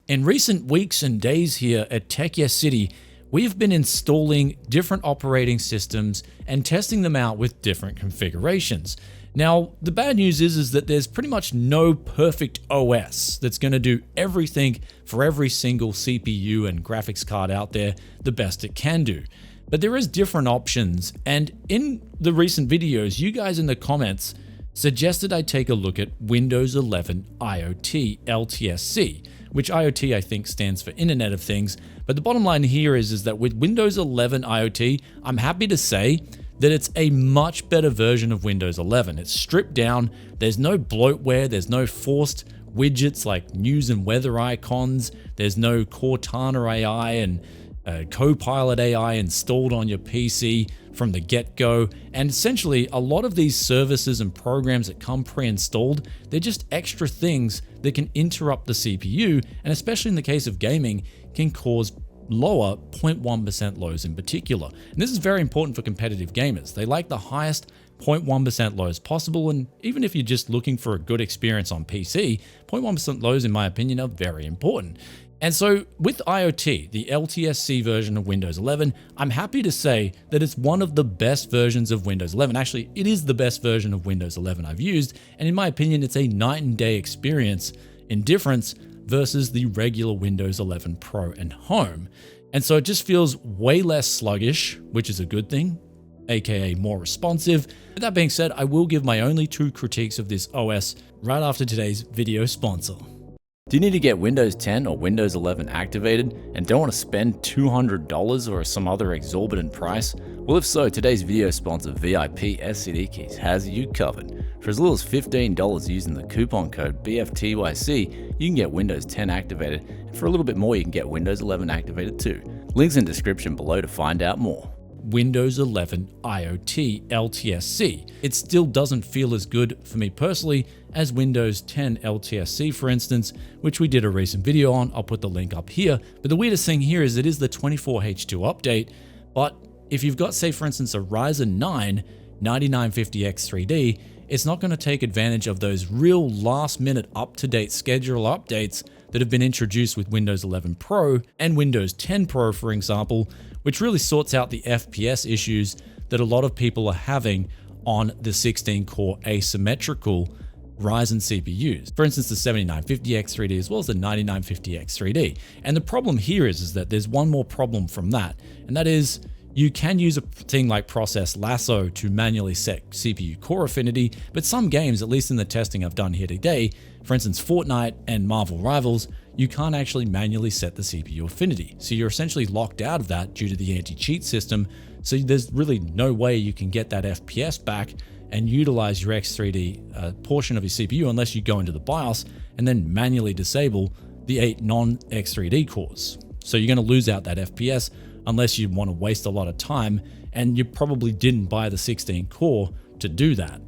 In recent weeks and days here at Tech Yes City, we've been installing different operating systems and testing them out with different configurations. Now, the bad news is that there's pretty much no perfect OS that's going to do everything for every single CPU and graphics card out there the best it can do. But there is different options, and in the recent videos, you guys in the comments suggested I take a look at Windows 11 IoT LTSC, which IoT I think stands for Internet of Things. But the bottom line here is that with Windows 11 IoT, I'm happy to say that it's a much better version of Windows 11. It's stripped down, there's no bloatware, there's no forced widgets like news and weather icons, there's no Cortana AI and Copilot AI installed on your PC from the get-go, and essentially a lot of these services and programs that come pre-installed, they're just extra things that can interrupt the CPU, and especially in the case of gaming, can cause lower 0.1% lows in particular. And this is very important for competitive gamers. They like the highest 0.1% lows possible, and even if you're just looking for a good experience on PC, 0.1% lows in my opinion are very important. And so with IoT, the LTSC version of Windows 11, I'm happy to say that it's one of the best versions of Windows 11. Actually, it is the best version of Windows 11 I've used, and in my opinion, it's a night and day experience in difference versus the regular Windows 11 Pro and Home. And so it just feels way less sluggish, which is a good thing, aka more responsive. With that being said, I will give my only two critiques of this OS right after today's video sponsor. Do you need to get Windows 10 or Windows 11 activated and don't want to spend $200 or some other exorbitant price? Well, if so, today's video sponsor VIP SCD Keys has you covered. For as little as $15 using the coupon code BFTYC, you can get Windows 10 activated, and for a little bit more you can get Windows 11 activated too. Links in the description below to find out more. Windows 11 IoT LTSC. It still doesn't feel as good for me personally as Windows 10 LTSC, for instance, which we did a recent video on. I'll put the link up here. But the weirdest thing here is it is the 24H2 update, but if you've got, say, for instance, a Ryzen 9 9950X3D, it's not going to take advantage of those real last-minute up-to-date schedule updates that have been introduced with Windows 11 Pro and Windows 10 Pro, for example, which really sorts out the FPS issues that a lot of people are having on the 16-core asymmetrical Ryzen CPUs. For instance, the 7950X3D as well as the 9950X3D. And the problem here is that there's one more problem from that, and that is you can use a thing like Process Lasso to manually set CPU core affinity, but some games, at least in the testing I've done here today, for instance Fortnite and Marvel Rivals, you can't actually manually set the CPU affinity. So you're essentially locked out of that due to the anti-cheat system, so there's really no way you can get that FPS back and utilize your X3D portion of your CPU unless you go into the BIOS and then manually disable the 8 non-X3D cores. So you're going to lose out that FPS unless you want to waste a lot of time, and you probably didn't buy the 16 core to do that.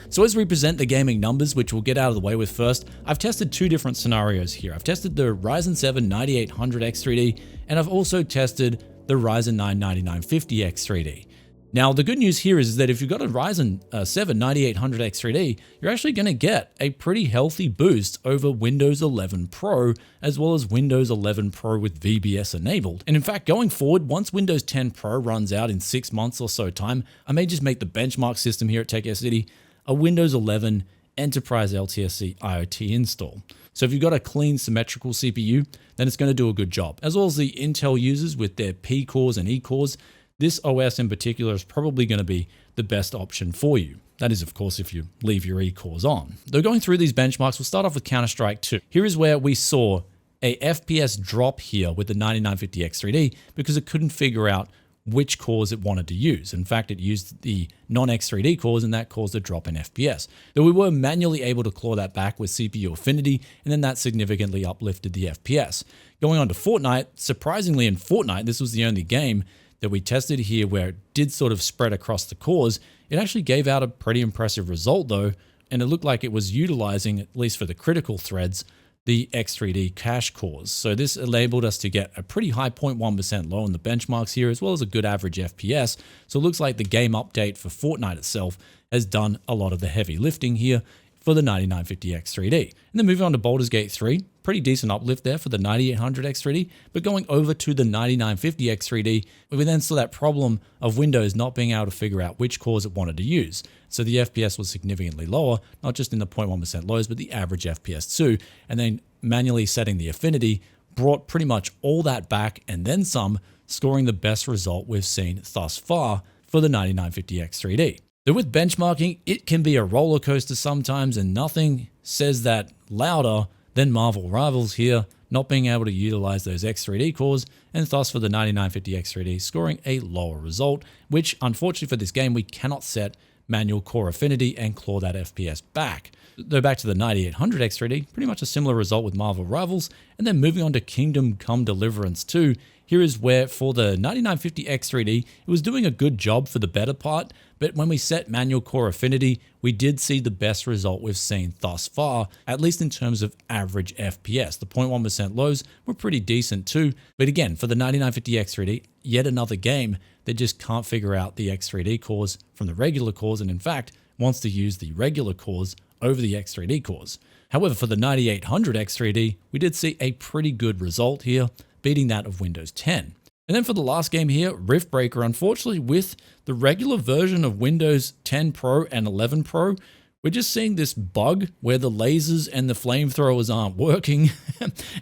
So as we present the gaming numbers, which we'll get out of the way with first, I've tested two different scenarios here. I've tested the Ryzen 7 9800X3D, and I've also tested the Ryzen 9 9950X3D. Now, the good news here is that if you've got a Ryzen 7 9800X3D, you're actually going to get a pretty healthy boost over Windows 11 Pro, as well as Windows 11 Pro with VBS enabled. And in fact, going forward, once Windows 10 Pro runs out in 6 months or so time, I may just make the benchmark system here at Tech Yes City a Windows 11 Enterprise LTSC IoT install. So if you've got a clean symmetrical CPU, then it's going to do a good job. As well as the Intel users with their P cores and E cores, this OS in particular is probably going to be the best option for you. That is, of course, if you leave your E-cores on. Though going through these benchmarks, we'll start off with Counter-Strike 2. Here is where we saw a FPS drop here with the 9950X3D because it couldn't figure out which cores it wanted to use. In fact, it used the non-X3D cores, and that caused a drop in FPS. Though we were manually able to claw that back with CPU affinity, and then that significantly uplifted the FPS. Going on to Fortnite, surprisingly in Fortnite, this was the only game that we tested here where it did sort of spread across the cores. It actually gave out a pretty impressive result though, and it looked like it was utilizing, at least for the critical threads, the X3D cache cores. So this enabled us to get a pretty high 0.1% low in the benchmarks here, as well as a good average FPS. So it looks like the game update for Fortnite itself has done a lot of the heavy lifting here. for the 9950X3D. And then moving on to Baldurs Gate 3, pretty decent uplift there for the 9800X3D, but going over to the 9950X3D, we then saw that problem of Windows not being able to figure out which cores it wanted to use. So the FPS was significantly lower, not just in the 0.1% lows, but the average FPS too. And then manually setting the affinity brought pretty much all that back and then some, scoring the best result we've seen thus far for the 9950X3D. Though with benchmarking, it can be a roller coaster sometimes, and nothing says that louder than Marvel Rivals here, not being able to utilize those X3D cores, and thus for the 9950X3D scoring a lower result, which unfortunately for this game, we cannot set manual core affinity and claw that FPS back. Though back to the 9800X3D, pretty much a similar result with Marvel Rivals, and then moving on to Kingdom Come Deliverance 2, here is where for the 9950X3D, it was doing a good job for the better part, but when we set manual core affinity, we did see the best result we've seen thus far, at least in terms of average FPS. The 0.1% lows were pretty decent too, but again, for the 9950X3D, yet another game that just can't figure out the X3D cores from the regular cores, and in fact, wants to use the regular cores over the X3D cores. However, for the 9800X3D, we did see a pretty good result here, beating that of Windows 10. And then for the last game here, Riftbreaker, unfortunately with the regular version of Windows 10 Pro and 11 Pro, we're just seeing this bug where the lasers and the flamethrowers aren't working.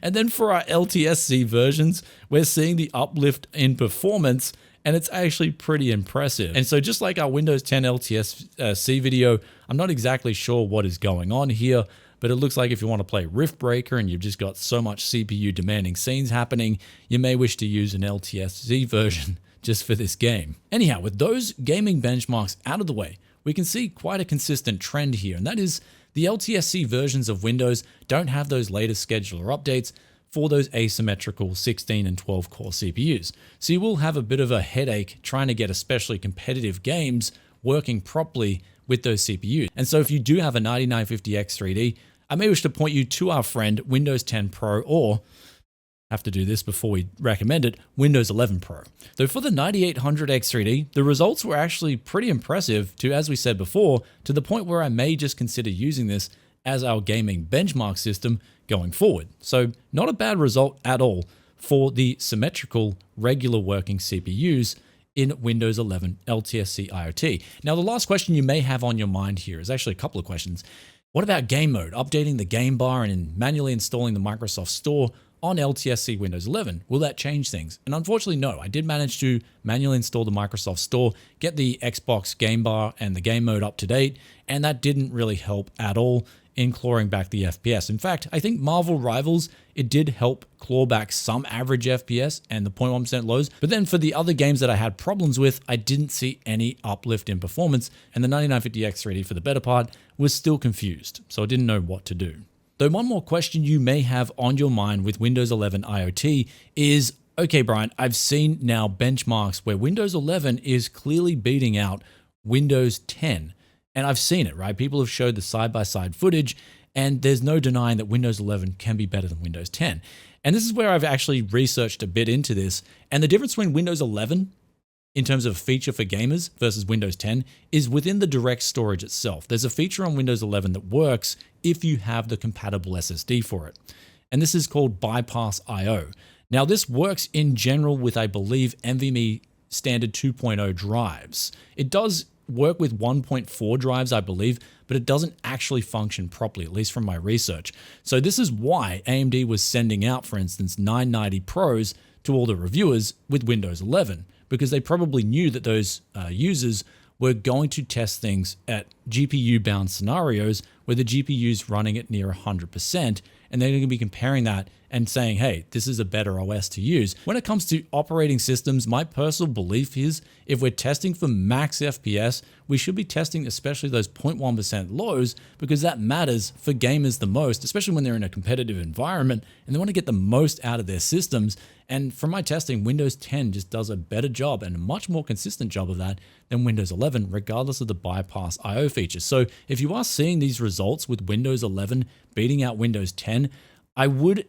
And then for our LTSC versions, we're seeing the uplift in performance, and it's actually pretty impressive. And so just like our Windows 10 LTSC video, I'm not exactly sure what is going on here, but it looks like if you want to play Riftbreaker and you've just got so much CPU demanding scenes happening, you may wish to use an LTSC version just for this game. Anyhow, with those gaming benchmarks out of the way, we can see quite a consistent trend here, and that is the LTSC versions of Windows don't have those latest scheduler updates for those asymmetrical 16 and 12 core CPUs. So you will have a bit of a headache trying to get especially competitive games working properly with those CPUs. And so if you do have a 9950X3D, I may wish to point you to our friend Windows 10 Pro, or have to do this before we recommend it, Windows 11 Pro. Though for the 9800X3D, the results were actually pretty impressive to, as we said before, to the point where I may just consider using this as our gaming benchmark system going forward. So not a bad result at all for the symmetrical regular working CPUs in Windows 11 LTSC IoT. Now, the last question you may have on your mind here is actually a couple of questions. What about game mode, updating the game bar and manually installing the Microsoft Store on LTSC Windows 11? Will that change things? And unfortunately, no. I did manage to manually install the Microsoft Store, get the Xbox game bar and the game mode up to date, and that didn't really help at all in clawing back the FPS. In fact, I think Marvel Rivals, it did help claw back some average FPS and the 0.1% lows, but then for the other games that I had problems with, I didn't see any uplift in performance, and the 9950X3D for the better part was still confused, so I didn't know what to do. Though one more question you may have on your mind with Windows 11 IoT is, okay, Brian, I've seen now benchmarks where Windows 11 is clearly beating out Windows 10. And I've seen it, right? People have showed the side-by-side footage, and there's no denying that Windows 11 can be better than Windows 10. And this is where I've actually researched a bit into this. And the difference between Windows 11 in terms of feature for gamers versus Windows 10 is within the direct storage itself. There's a feature on Windows 11 that works if you have the compatible SSD for it. And this is called Bypass IO. Now, this works in general with, I believe, NVMe standard 2.0 drives. It does work with 1.4 drives, I believe, but it doesn't actually function properly, at least from my research. So this is why AMD was sending out, for instance, 990 Pros to all the reviewers with Windows 11, because they probably knew that those users were going to test things at GPU-bound scenarios where the GPU's running at near 100%, and they're going to be comparing that and saying, hey, this is a better OS to use. When it comes to operating systems, my personal belief is if we're testing for max FPS, we should be testing especially those 0.1% lows, because that matters for gamers the most, especially when they're in a competitive environment and they want to get the most out of their systems. And from my testing, Windows 10 just does a better job and a much more consistent job of that than Windows 11, regardless of the bypass IO features. So if you are seeing these results with Windows 11 beating out Windows 10, I would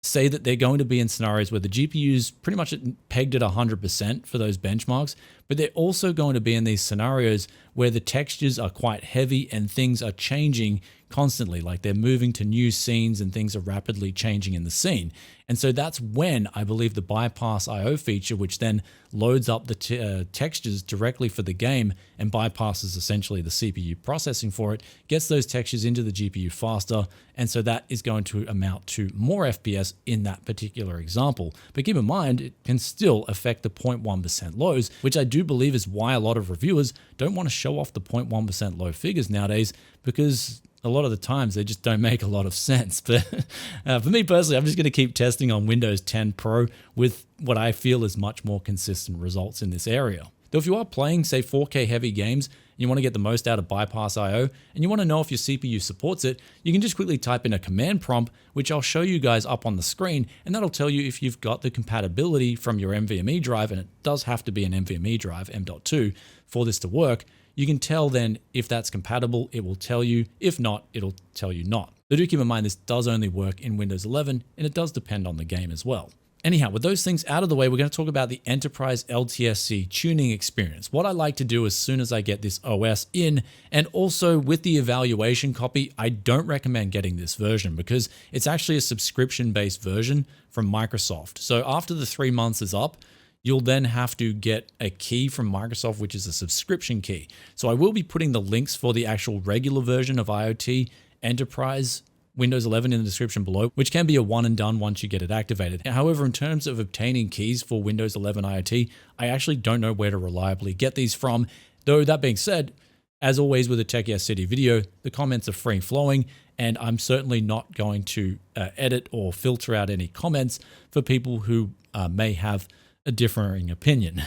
say that they're going to be in scenarios where the GPU's pretty much pegged at 100% for those benchmarks, but they're also going to be in these scenarios where the textures are quite heavy and things are changing constantly. Like they're moving to new scenes and things are rapidly changing in the scene. And so that's when I believe the bypass IO feature, which then loads up the textures directly for the game and bypasses essentially the CPU processing for it, gets those textures into the GPU faster. And so that is going to amount to more FPS in that particular example. But keep in mind, it can still affect the 0.1% lows, which I do believe is why a lot of reviewers don't want to show off the 0.1% low figures nowadays, because a lot of the times they just don't make a lot of sense. But for me personally, I'm just going to keep testing on Windows 10 Pro with what I feel is much more consistent results in this area. Though if you are playing, say, 4K heavy games, and you want to get the most out of bypass IO, and you want to know if your CPU supports it, you can just quickly type in a command prompt, which I'll show you guys up on the screen, and that'll tell you if you've got the compatibility from your NVMe drive, and it does have to be an NVMe drive, M.2, for this to work. You can tell then if that's compatible, it will tell you. If not, it'll tell you not. But do keep in mind, this does only work in Windows 11, and it does depend on the game as well. Anyhow, with those things out of the way, we're going to talk about the Enterprise LTSC tuning experience. What I like to do as soon as I get this OS in, and also with the evaluation copy, I don't recommend getting this version because it's actually a subscription-based version from Microsoft. So after the 3 months is up, you'll then have to get a key from Microsoft, which is a subscription key. So I will be putting the links for the actual regular version of IoT Enterprise Windows 11 in the description below, which can be a one and done once you get it activated. However, in terms of obtaining keys for Windows 11 IoT, I actually don't know where to reliably get these from. Though that being said, as always with a Tech Yes City video, the comments are free flowing, and I'm certainly not going to edit or filter out any comments for people who may have a differing opinion.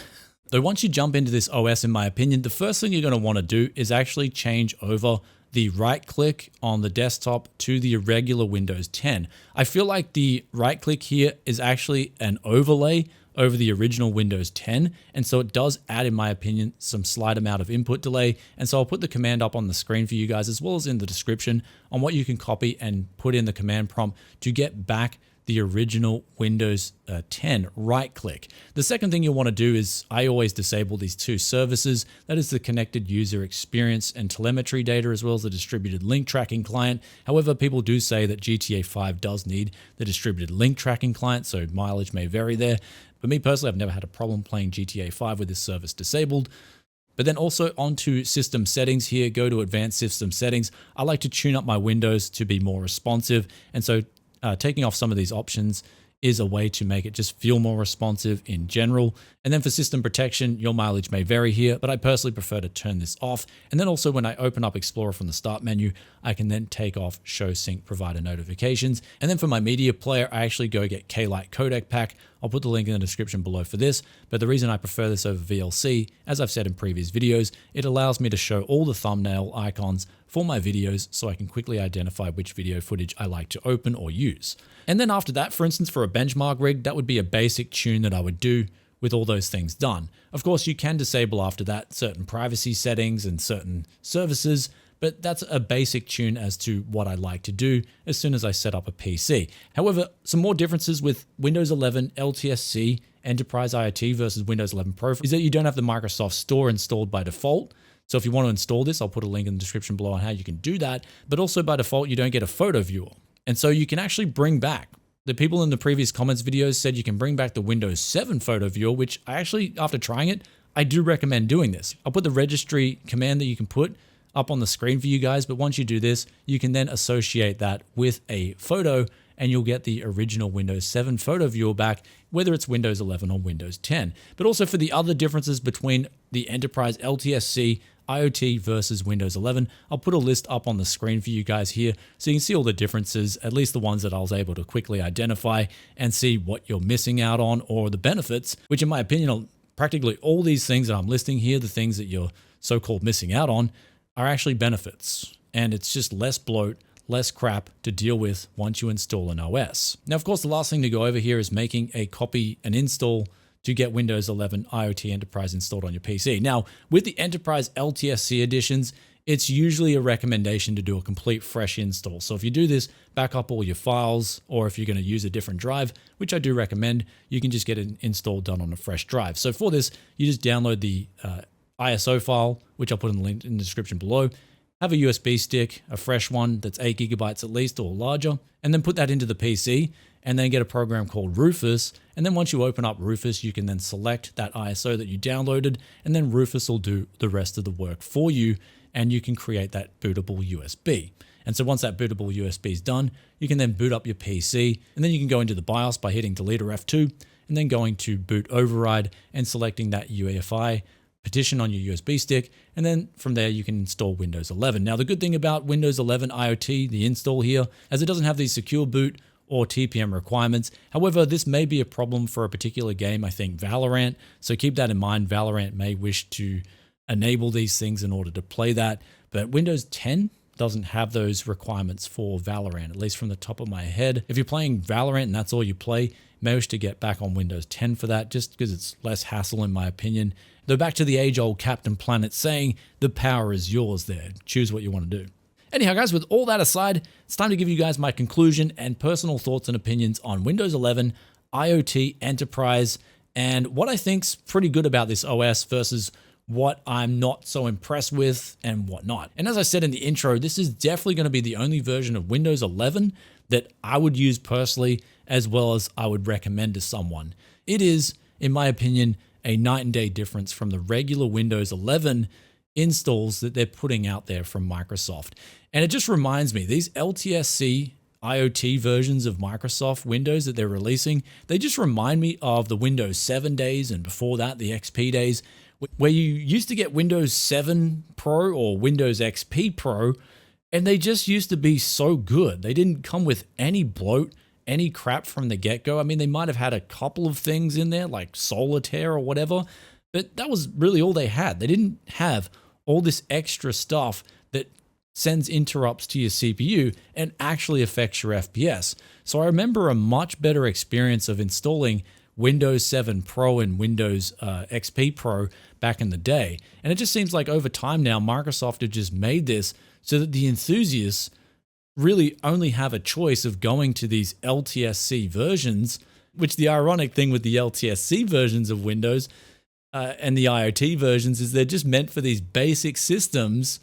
Though once you jump into this OS, in my opinion, the first thing you're going to want to do is actually change over the right click on the desktop to the regular Windows 10. I feel like the right click here is actually an overlay over the original Windows 10. And so it does add, in my opinion, some slight amount of input delay. And so I'll put the command up on the screen for you guys, as well as in the description, on what you can copy and put in the command prompt to get back the original Windows 10 right click. The second thing you'll want to do is, I always disable these two services. That is the connected user experience and telemetry data, as well as the distributed link tracking client. However, people do say that GTA 5 does need the distributed link tracking client, so mileage may vary there. But me personally, I've never had a problem playing GTA 5 with this service disabled. But then also onto system settings here, go to advanced system settings. I like to tune up my Windows to be more responsive. And so taking off some of these options is a way to make it just feel more responsive in general. And then for system protection, your mileage may vary here, but I personally prefer to turn this off. And then also when I open up Explorer from the start menu, I can then take off show sync provider notifications. And then for my media player, I actually go get K-Lite codec pack. I'll put the link in the description below for this, but the reason I prefer this over VLC, as I've said in previous videos, it allows me to show all the thumbnail icons for my videos so I can quickly identify which video footage I like to open or use. And then after that, for instance, for a benchmark rig, that would be a basic tune that I would do with all those things done. Of course, you can disable after that certain privacy settings and certain services, but that's a basic tune as to what I like to do as soon as I set up a PC. However, some more differences with Windows 11 LTSC Enterprise IoT versus Windows 11 Pro is that you don't have the Microsoft Store installed by default. So if you want to install this, I'll put a link in the description below on how you can do that. But also by default, you don't get a photo viewer. And so you can actually bring back, the people in the previous comments videos said you can bring back the Windows 7 photo viewer, which I actually, after trying it, I do recommend doing this. I'll put the registry command that you can put up on the screen for you guys. But once you do this, you can then associate that with a photo and you'll get the original Windows 7 photo viewer back, whether it's Windows 11 or Windows 10. But also for the other differences between the Enterprise LTSC IoT versus Windows 11, I'll put a list up on the screen for you guys here so you can see all the differences, at least the ones that I was able to quickly identify and see what you're missing out on or the benefits, which in my opinion are practically all these things that I'm listing here, the things that you're so-called missing out on, are actually benefits. And it's just less bloat, less crap to deal with once you install an OS. Now, of course, the last thing to go over here is making a copy and install to get Windows 11 IoT Enterprise installed on your PC. Now, with the Enterprise LTSC editions, it's usually a recommendation to do a complete fresh install. So if you do this, back up all your files, or if you're going to use a different drive, which I do recommend, you can just get an install done on a fresh drive. So for this, you just download the ISO file, which I'll put in the link in the description below. have a USB stick, a fresh one that's 8 gigabytes at least or larger, and then put that into the PC and then get a program called Rufus. And then once you open up Rufus, you can then select that ISO that you downloaded, and then Rufus will do the rest of the work for you, and you can create that bootable USB. And so once that bootable USB is done, you can then boot up your PC, and then you can go into the BIOS by hitting Delete or F2, and then going to boot override and selecting that UEFI partition on your USB stick, and then from there you can install Windows 11. Now the good thing about Windows 11 IoT, the install here, as it doesn't have the secure boot or TPM requirements. However, this may be a problem for a particular game, I think Valorant, so keep that in mind. Valorant may wish to enable these things in order to play that, but Windows 10 doesn't have those requirements for Valorant, at least from the top of my head. If you're playing Valorant and that's all you play, you may wish to get back on Windows 10 for that, just because it's less hassle in my opinion. Though back to the age-old Captain Planet saying, the power is yours there. Choose what you want to do. Anyhow, guys, with all that aside, it's time to give you guys my conclusion and personal thoughts and opinions on Windows 11, IoT Enterprise, and what I think's pretty good about this OS versus what I'm not so impressed with and whatnot. And as I said in the intro, this is definitely going to be the only version of Windows 11 that I would use personally, as well as I would recommend to someone. It is, in my opinion, a night and day difference from the regular Windows 11 installs that they're putting out there from Microsoft. And it just reminds me, these LTSC IoT versions of Microsoft Windows that they're releasing, they just remind me of the Windows 7 days, and before that, the XP days, where you used to get Windows 7 Pro or Windows XP Pro, and they just used to be so good. They didn't come with any bloat, any crap from the get-go. I mean, they might have had a couple of things in there, like Solitaire or whatever, but that was really all they had. They didn't have all this extra stuff that sends interrupts to your CPU and actually affects your FPS. So I remember a much better experience of installing Windows 7 Pro and Windows XP Pro back in the day. And it just seems like over time now, Microsoft have just made this so that the enthusiasts really only have a choice of going to these LTSC versions, which the ironic thing with the LTSC versions of Windows and the IoT versions is they're just meant for these basic systems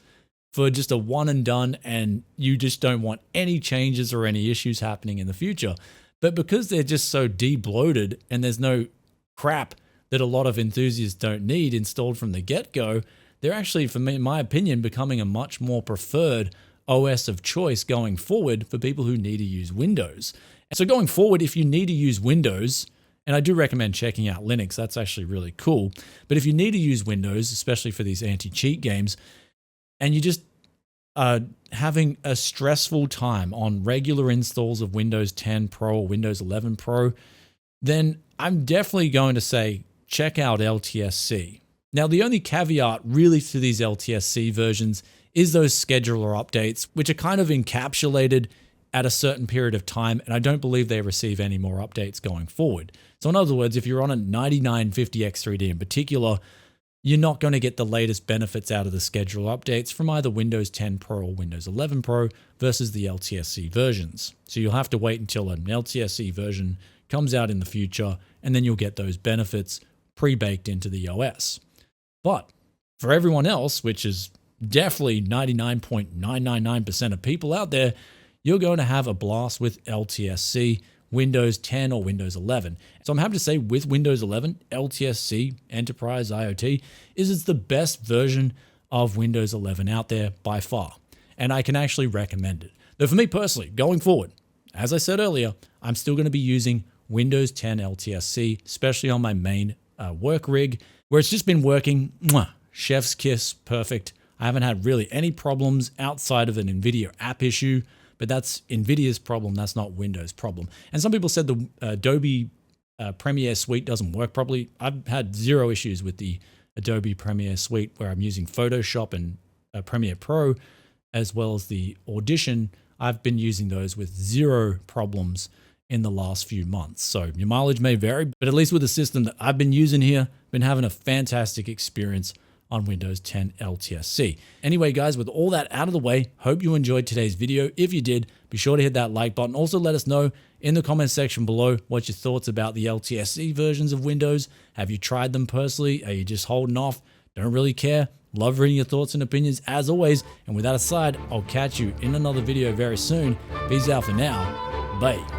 for just a one and done, and you just don't want any changes or any issues happening in the future. But because they're just so de-bloated and there's no crap that a lot of enthusiasts don't need installed from the get-go, they're actually, for me, in my opinion, becoming a much more preferred OS of choice going forward for people who need to use Windows. So going forward, if you need to use Windows, and I do recommend checking out Linux, that's actually really cool. But if you need to use Windows, especially for these anti-cheat games, and you just are having a stressful time on regular installs of Windows 10 Pro or Windows 11 Pro, then I'm definitely going to say check out LTSC. Now, the only caveat really to these LTSC versions is those scheduler updates, which are kind of encapsulated at a certain period of time, and I don't believe they receive any more updates going forward. So in other words, if you're on a 9950X3D in particular, you're not going to get the latest benefits out of the scheduler updates from either Windows 10 Pro or Windows 11 Pro versus the LTSC versions. So you'll have to wait until an LTSC version comes out in the future, and then you'll get those benefits pre-baked into the OS. But for everyone else, which is definitely 99.999% of people out there, you're going to have a blast with LTSC, Windows 10 or Windows 11. So I'm happy to say with Windows 11, LTSC, Enterprise IoT, it's the best version of Windows 11 out there by far. And I can actually recommend it. Though for me personally, going forward, as I said earlier, I'm still going to be using Windows 10 LTSC, especially on my main work rig, where it's just been working, chef's kiss, perfect. I haven't had really any problems outside of an NVIDIA app issue, but that's NVIDIA's problem, that's not Windows' problem. And some people said the Adobe Premiere Suite doesn't work properly. I've had zero issues with the Adobe Premiere Suite where I'm using Photoshop and Premiere Pro, as well as the Audition. I've been using those with zero problems in the last few months. So your mileage may vary, but at least with the system that I've been using here, been having a fantastic experience on Windows 10 LTSC. Anyway, guys, with all that out of the way, hope you enjoyed today's video. If you did, be sure to hit that like button. Also, let us know in the comment section below what your thoughts about the LTSC versions of Windows. Have you tried them personally? Are you just holding off? Don't really care. Love reading your thoughts and opinions as always. And with that aside, I'll catch you in another video very soon. Peace out for now. Bye.